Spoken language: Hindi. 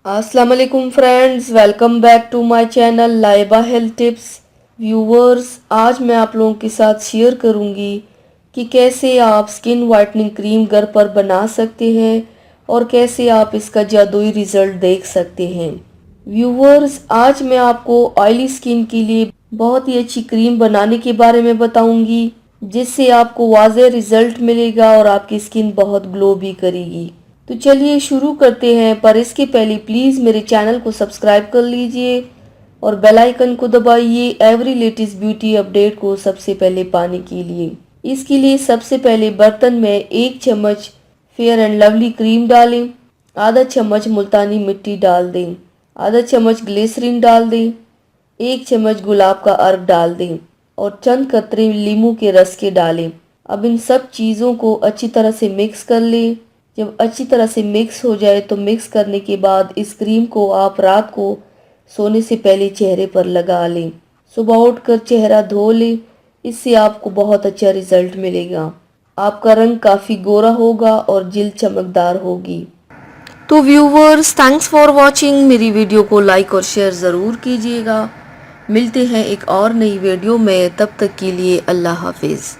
अस्सलाम वालेकुम friends, welcome back to my channel Laiba health tips. Viewers, आज मैं आप लोगों के साथ शेयर करूंगी कि कैसे आप स्किन वाइटनिंग क्रीम घर पर बना सकते हैं और कैसे आप इसका जादुई रिजल्ट देख सकते हैं। व्यूवर्स, आज मैं आपको ऑयली स्किन के लिए बहुत ही अच्छी क्रीम बनाने के बारे में बताऊंगी, जिससे आपको वाज़ेह रिजल्ट मिलेगा और आपकी स्किन बहुत ग्लो भी करेगी। तो चलिए शुरू करते हैं, पर इसके पहले प्लीज़ मेरे चैनल को सब्सक्राइब कर लीजिए और बेल आइकन को दबाइए एवरी लेटेस्ट ब्यूटी अपडेट को सबसे पहले पाने के लिए। इसके लिए सबसे पहले बर्तन में 1 चम्मच फेयर एंड लवली क्रीम डालें, आधा चम्मच मुल्तानी मिट्टी डाल दें, आधा चम्मच ग्लिसरीन डाल दें, 1 चम्मच गुलाब का अर्क डाल दें और चंद कतरे नींबू के रस के डालें। अब इन सब चीज़ों को अच्छी तरह से मिक्स कर लें। जब अच्छी तरह से मिक्स हो जाए तो मिक्स करने के बाद इस क्रीम को आप रात को सोने से पहले चेहरे पर लगा लें। सुबह उठकर चेहरा धो लें, इससे आपको बहुत अच्छा रिजल्ट मिलेगा। आपका रंग काफ़ी गोरा होगा और जिल्द चमकदार होगी। तो व्यूवर्स, थैंक्स फॉर वॉचिंग। मेरी वीडियो को लाइक और शेयर ज़रूर कीजिएगा। मिलते हैं एक और नई वीडियो में, तब तक के लिए अल्लाह हाफिज़।